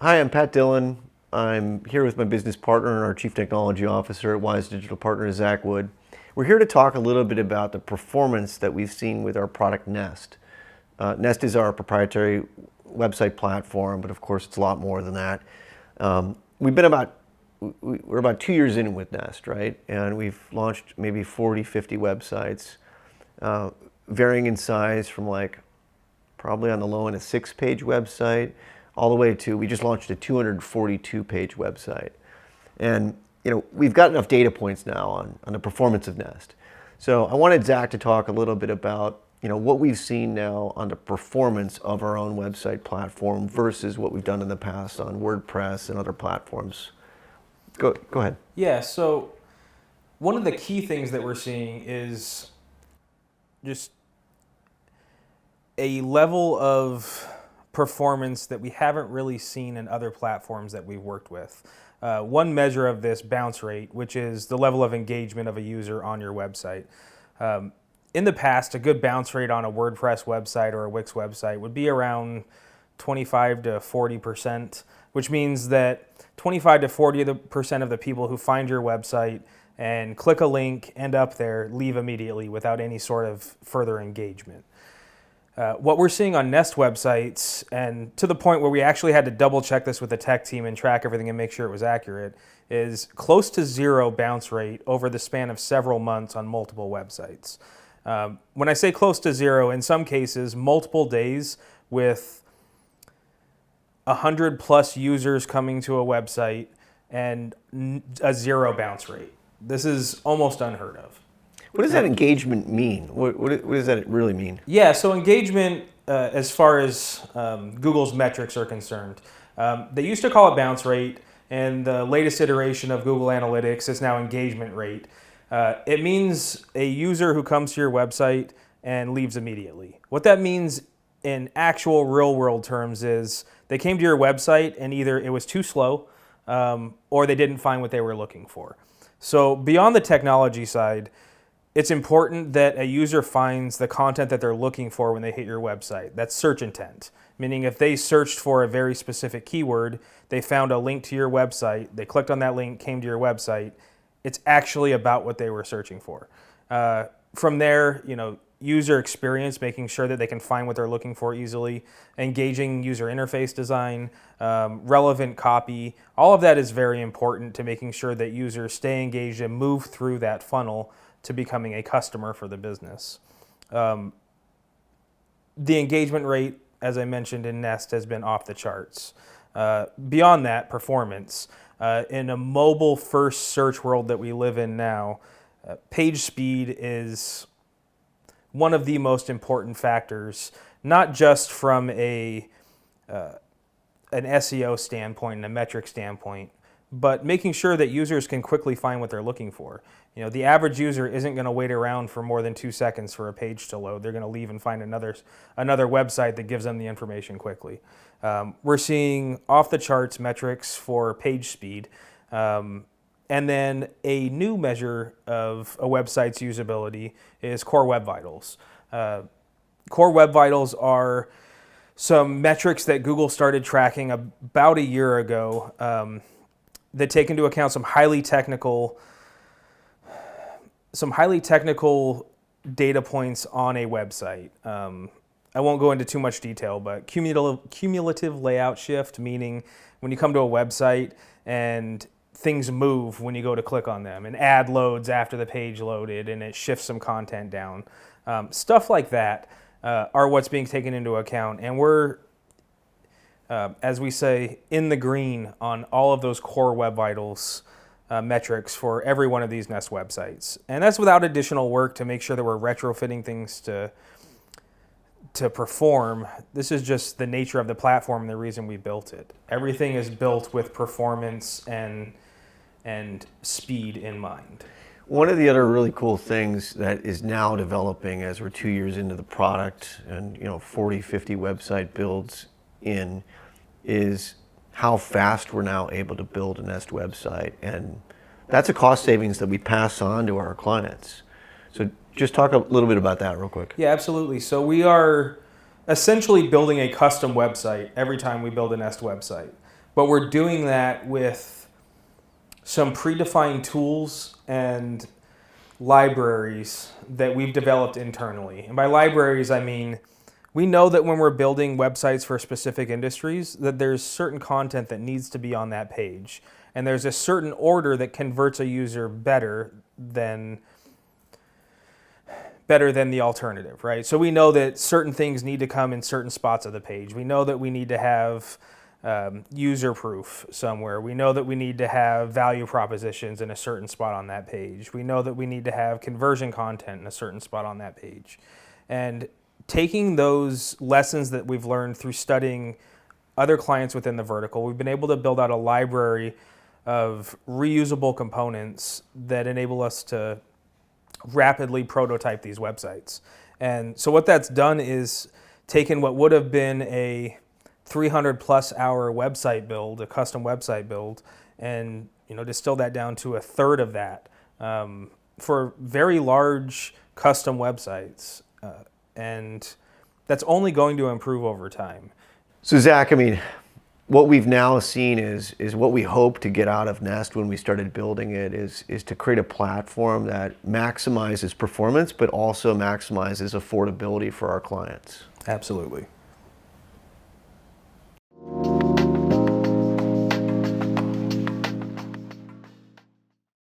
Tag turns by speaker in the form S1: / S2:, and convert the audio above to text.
S1: Hi, I'm Pat Dillon. I'm here with my business partner and our Chief Technology Officer at Wise Digital Partners, Zach Wood. We're here to talk a little bit about the performance that we've seen with our product Nest. Nest is our proprietary website platform, but of course it's a lot more than that. We're about 2 years in with Nest, right? And we've launched maybe 40, 50 websites, varying in size from like probably on the low end a 6-page website, all the way to we just launched a 242-page website. And we've got enough data points now on the performance of Nest. So I wanted Zach to talk a little bit about what we've seen now on the performance of our own website platform versus what we've done in the past on WordPress and other platforms. Go ahead.
S2: Yeah, so one of the key things that we're seeing is just a level of performance that we haven't really seen in other platforms that we've worked with. One measure of this bounce rate, which is the level of engagement of a user on your website. In the past, a good bounce rate on a WordPress website or a Wix website would be around 25 to 40%, which means that 25 to 40% of the people who find your website and click a link, end up there, leave immediately without any sort of further engagement. What we're seeing on Nest websites, and to the point where we actually had to double check this with the tech team and track everything and make sure it was accurate, is close to zero bounce rate over the span of several months on multiple websites. When I say close to zero, in some cases, multiple days with 100 plus users coming to a website and a zero bounce rate. This is almost unheard of.
S1: What does that engagement mean? What does that really mean?
S2: Yeah, so engagement, as far as Google's metrics are concerned, they used to call it bounce rate, and the latest iteration of Google Analytics is now engagement rate. It means a user who comes to your website and leaves immediately. What that means in actual real-world terms is they came to your website and either it was too slow or they didn't find what they were looking for. So beyond the technology side, it's important that a user finds the content that they're looking for when they hit your website. That's search intent, meaning if they searched for a very specific keyword, they found a link to your website, they clicked on that link, came to your website, it's actually about what they were searching for. From there, user experience, making sure that they can find what they're looking for easily, engaging user interface design, relevant copy, all of that is very important to making sure that users stay engaged and move through that funnel to becoming a customer for the business. The engagement rate, as I mentioned in Nest, has been off the charts. Beyond that, performance. In a mobile-first search world that we live in now, page speed is one of the most important factors, not just from an SEO standpoint and a metric standpoint, but making sure that users can quickly find what they're looking for. The average user isn't going to wait around for more than 2 seconds for a page to load. They're going to leave and find another website that gives them the information quickly. We're seeing off-the-charts metrics for page speed, and then a new measure of a website's usability is Core Web Vitals. Core Web Vitals are some metrics that Google started tracking about a year ago that take into account some highly technical data points on a website. I won't go into too much detail, but cumulative layout shift, meaning when you come to a website and things move when you go to click on them, an ad loads after the page loaded and it shifts some content down. Stuff like that are what's being taken into account, and we're, as we say, in the green on all of those Core Web Vitals metrics for every one of these Nest websites. And that's without additional work to make sure that we're retrofitting things to perform. This is just the nature of the platform and the reason we built it. Everything is built with performance and speed in mind.
S1: One of the other really cool things that is now developing as we're 2 years into the product and 40, 50 website builds in is how fast we're now able to build a Nest website. And that's a cost savings that we pass on to our clients. So just talk a little bit about that real quick.
S2: Yeah, absolutely. So we are essentially building a custom website every time we build a Nest website. but we're doing that with some predefined tools and libraries that we've developed internally. And by libraries, I mean, we know that when we're building websites for specific industries, that there's certain content that needs to be on that page. And there's a certain order that converts a user better than the alternative, right? So we know that certain things need to come in certain spots of the page. We know that we need to have user proof somewhere. We know that we need to have value propositions in a certain spot on that page. We know that we need to have conversion content in a certain spot on that page. And taking those lessons that we've learned through studying other clients within the vertical, we've been able to build out a library of reusable components that enable us to rapidly prototype these websites. And so what that's done is taken what would have been a 300 plus hour website build, a custom website build, and distill that down to a third of that for very large custom websites. And that's only going to improve over time.
S1: So Zach, I mean, what we've now seen is what we hoped to get out of Nest when we started building it is to create a platform that maximizes performance, but also maximizes affordability for our clients.
S2: Absolutely.